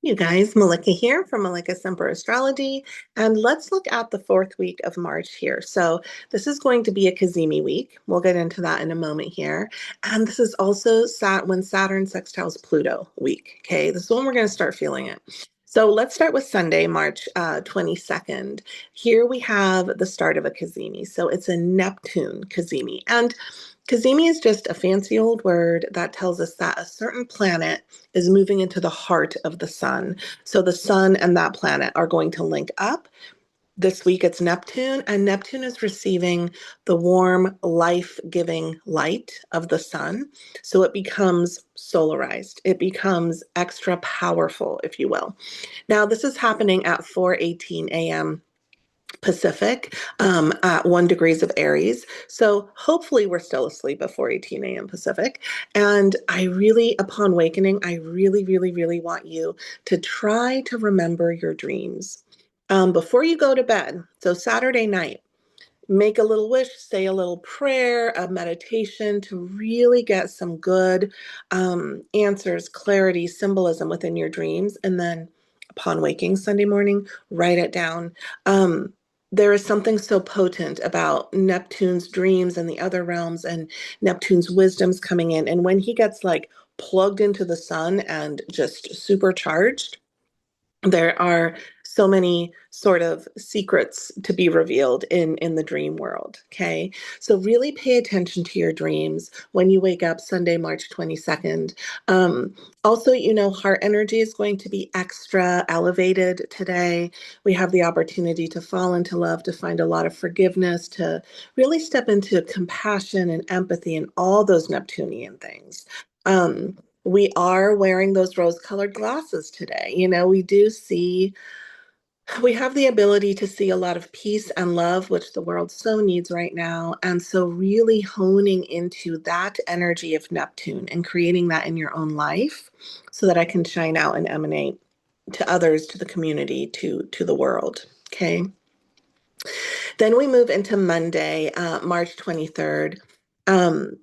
You guys, Malika here from Malika Semper Astrology, and let's look at the fourth week of March here. So, this is going to be a Kazemi week. We'll get into that in a moment here. And this is also when Saturn sextiles Pluto week. Okay, this is when we're going to start feeling it. So, let's start with Sunday, March 22nd. Here we have the start of a Kazemi. So, it's a Neptune Kazemi. And Kazemi is just a fancy old word that tells us that a certain planet is moving into the heart of the sun. So the sun and that planet are going to link up. This week it's Neptune, and Neptune is receiving the warm, life giving light of the sun. So it becomes solarized, it becomes extra powerful, if you will. Now, this is happening at 4:18 a.m. Pacific at 1 degrees of Aries. So hopefully we're still asleep at 4:18 a.m. Pacific. And I really, upon wakening, I really, really, really want you to try to remember your dreams before you go to bed. So Saturday night, make a little wish, say a little prayer, a meditation to really get some good answers, clarity, symbolism within your dreams. And then upon waking Sunday morning, write it down. There is something so potent about Neptune's dreams and the other realms and Neptune's wisdoms coming in. And when he gets like plugged into the sun and just supercharged, there are so many sort of secrets to be revealed in the dream world. Okay, so really pay attention to your dreams when you wake up Sunday, March 22nd. Also, heart energy is going to be extra elevated today. We have the opportunity to fall into love, to find a lot of forgiveness, to really step into compassion and empathy and all those Neptunian things. We are wearing those rose-colored glasses today. We have the ability to see a lot of peace and love, which the world so needs right now. And so really honing into that energy of Neptune and creating that in your own life so that I can shine out and emanate to others, to the community, to the world. Okay. Then we move into Monday, March 23rd. Um,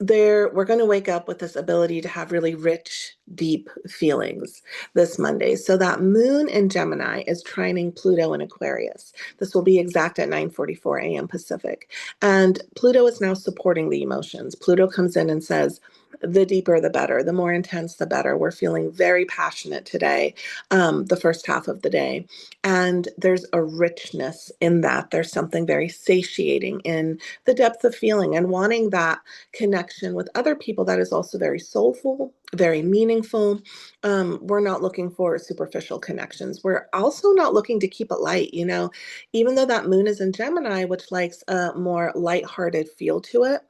we're going to wake up with this ability to have really rich, deep feelings this Monday. So that moon in Gemini is trining Pluto in Aquarius. This will be exact at 9:44 a.m. Pacific. And Pluto is now supporting the emotions. Pluto comes in and says, the deeper, the better, the more intense, the better. We're feeling very passionate today, the first half of the day. And there's a richness in that. There's something very satiating in the depth of feeling and wanting that connection with other people that is also very soulful, very meaningful. We're not looking for superficial connections. We're also not looking to keep it light. Even though that moon is in Gemini, which likes a more lighthearted feel to it,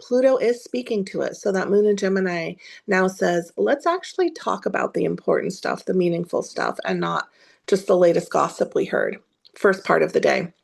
Pluto is speaking to it. So that moon in Gemini now says, let's actually talk about the important stuff, the meaningful stuff, and not just the latest gossip we heard. First part of the day.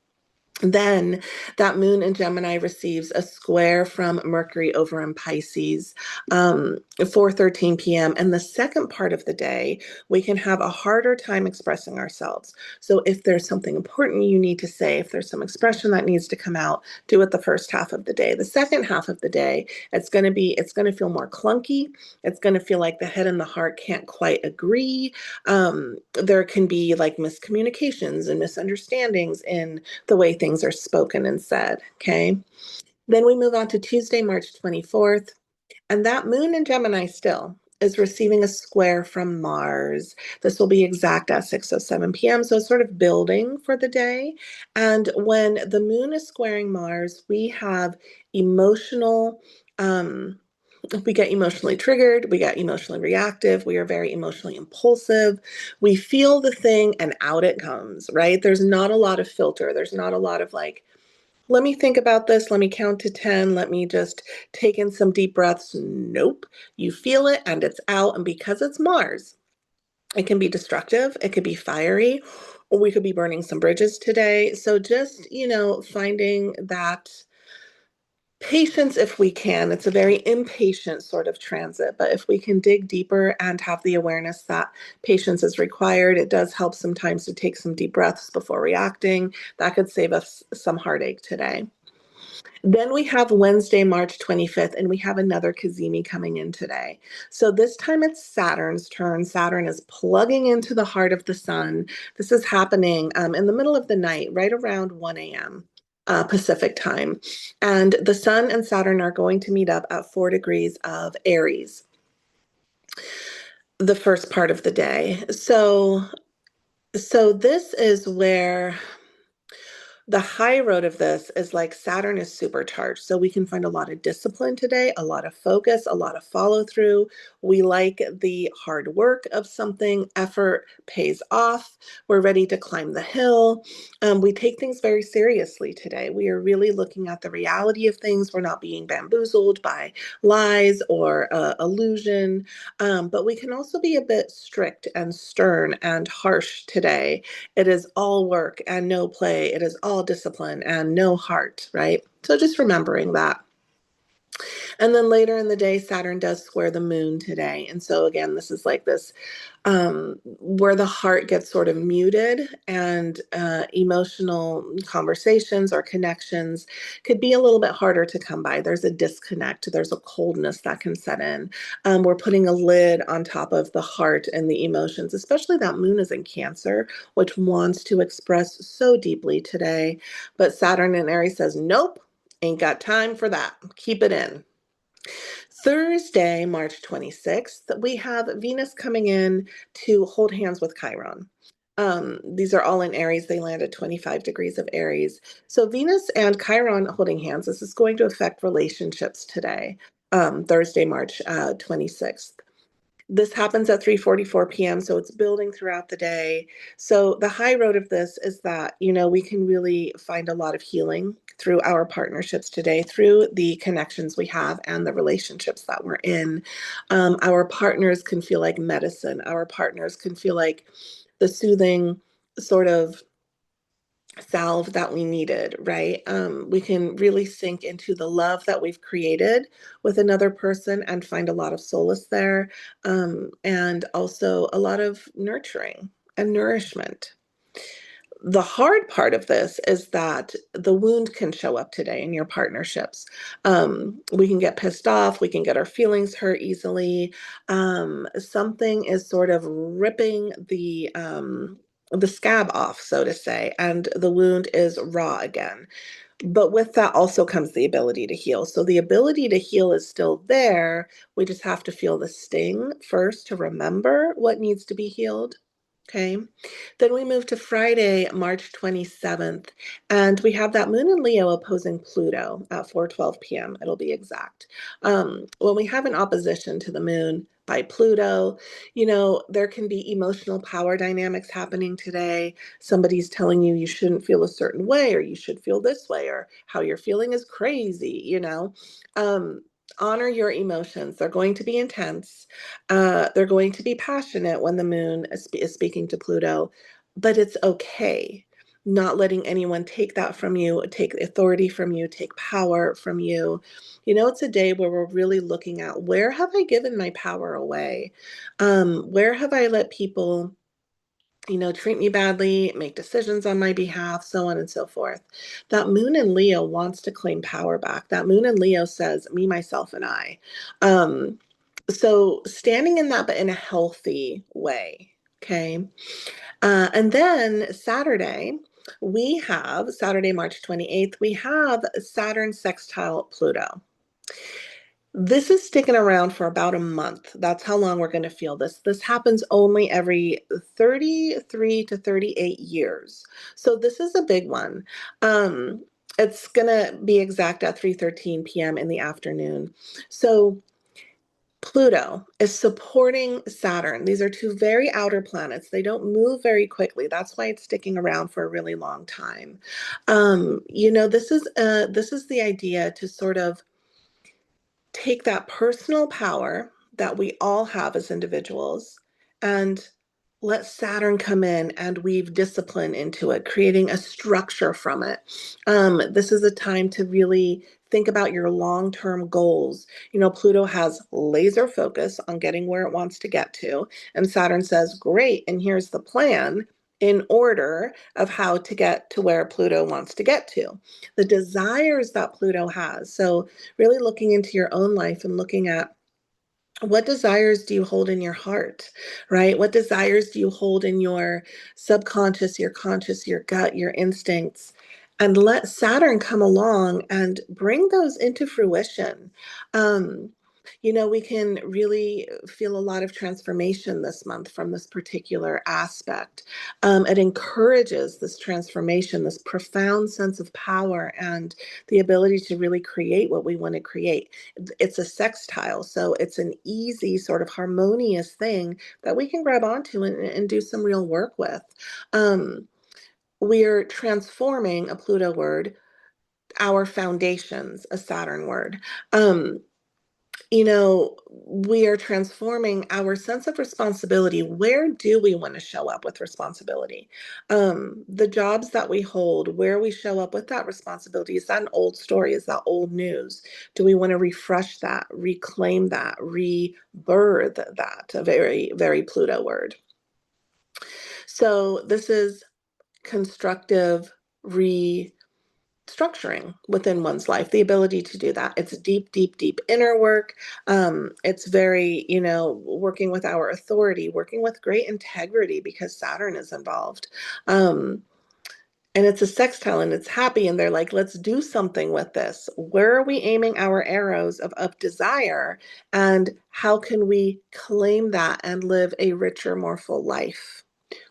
Then that moon in Gemini receives a square from Mercury over in Pisces, 4:13 p.m. And the second part of the day, we can have a harder time expressing ourselves. So if there's something important you need to say, if there's some expression that needs to come out, do it the first half of the day. The second half of the day, it's going to feel more clunky. It's going to feel like the head and the heart can't quite agree. There can be like miscommunications and misunderstandings in the way things are spoken and said. Okay. Then we move on to Tuesday, March 24th. And that moon in Gemini still is receiving a square from Mars. This will be exact at 6:07 p.m. So it's sort of building for the day. And when the moon is squaring Mars, we have emotional we get emotionally triggered, we get emotionally reactive, we are very emotionally impulsive. We feel the thing and out it comes, right? There's not a lot of filter. There's not a lot of like, let me think about this, let me count to 10, let me just take in some deep breaths. Nope. You feel it and it's out. And because it's Mars, it can be destructive, it could be fiery, or we could be burning some bridges today. So just, finding that patience if we can. It's a very impatient sort of transit, but if we can dig deeper and have the awareness that patience is required, it does help sometimes to take some deep breaths before reacting. That could save us some heartache today. Then we have Wednesday, March 25th, and we have another Cazimi coming in today. So this time it's Saturn's turn. Saturn is plugging into the heart of the sun. This is happening in the middle of the night, right around 1 a.m. Pacific time. And the sun and Saturn are going to meet up at 4 degrees of Aries the first part of the day. So this is where the high road of this is like Saturn is supercharged. So we can find a lot of discipline today, a lot of focus, a lot of follow through. We like the hard work of something, effort pays off. We're ready to climb the hill. We take things very seriously today. We are really looking at the reality of things. We're not being bamboozled by lies or illusion. But we can also be a bit strict and stern and harsh today. It is all work and no play. It is all discipline and no heart, right? So just remembering that. And then later in the day, Saturn does square the moon today. And so again, this is like this where the heart gets sort of muted and emotional conversations or connections could be a little bit harder to come by. There's a disconnect, there's a coldness that can set in. We're putting a lid on top of the heart and the emotions, especially that moon is in Cancer, which wants to express so deeply today. But Saturn in Aries says, nope, ain't got time for that. Keep it in. Thursday, March 26th, we have Venus coming in to hold hands with Chiron. These are all in Aries. They land at 25 degrees of Aries. So Venus and Chiron holding hands, this is going to affect relationships today, Thursday, March 26th. This happens at 3:44 p.m., so it's building throughout the day. So the high road of this is that, we can really find a lot of healing through our partnerships today, through the connections we have and the relationships that we're in. Our partners can feel like medicine. Our partners can feel like the soothing sort of salve that we needed, right? We can really sink into the love that we've created with another person and find a lot of solace there, and also a lot of nurturing and nourishment. The hard part of this is that the wound can show up today in your partnerships. We can get pissed off, we can get our feelings hurt easily. Something is sort of ripping the scab off, so to say, and the wound is raw again. But with that also comes the ability to heal. So the ability to heal is still there. We just have to feel the sting first to remember what needs to be healed. Okay. Then we move to Friday, March 27th, and we have that moon in Leo opposing Pluto at 4:12 p.m. It'll be exact. When we have an opposition to the moon by Pluto, there can be emotional power dynamics happening today. Somebody's telling you you shouldn't feel a certain way, or you should feel this way, or how you're feeling is crazy. Honor your emotions. They're going to be intense. They're going to be passionate when the moon is speaking to Pluto, but it's okay. Not letting anyone take that from you, take authority from you, take power from you. It's a day where we're really looking at, where have I given my power away? Where have I let people treat me badly, make decisions on my behalf, so on and so forth. That moon in Leo wants to claim power back. That moon in Leo says, me, myself, and I. So standing in that, but in a healthy way. Okay. And then Saturday, March 28th, we have Saturn sextile Pluto. This is sticking around for about a month. That's how long we're going to feel this. This happens only every 33 to 38 years. So this is a big one. It's going to be exact at 3:13 p.m. in the afternoon. So Pluto is supporting Saturn. These are two very outer planets. They don't move very quickly. That's why it's sticking around for a really long time. This is the idea to sort of take that personal power that we all have as individuals and let Saturn come in and weave discipline into it, creating a structure from it. This is a time to really think about your long-term goals. Pluto has laser focus on getting where it wants to get to, and Saturn says, great, and here's the plan. in order of how to get to where Pluto wants to get to, the desires that Pluto has. So, really looking into your own life and looking at what desires do you hold in your heart, right? What desires do you hold in your subconscious, your conscious, your gut, your instincts? And let Saturn come along and bring those into fruition. Um, we can really feel a lot of transformation this month from this particular aspect. It encourages this transformation, this profound sense of power, and the ability to really create what we want to create. It's a sextile, so it's an easy sort of harmonious thing that we can grab onto and do some real work with. Um, we're transforming, a Pluto word, our foundations, a Saturn word. Um, we are transforming our sense of responsibility. Where do we want to show up with responsibility? The jobs that we hold, where we show up with that responsibility, is that an old story? Is that old news? Do we want to refresh that, reclaim that, rebirth that? A very, very Pluto word. So this is constructive structuring within one's life, the ability to do that. It's deep, deep, deep inner work. It's very, working with our authority, working with great integrity because Saturn is involved. And it's a sextile and it's happy. And they're like, let's do something with this. Where are we aiming our arrows of desire? And how can we claim that and live a richer, more full life?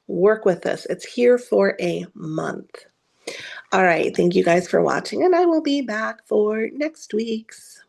Work with this. It's here for a month. All right. Thank you guys for watching, and I will be back for next week's.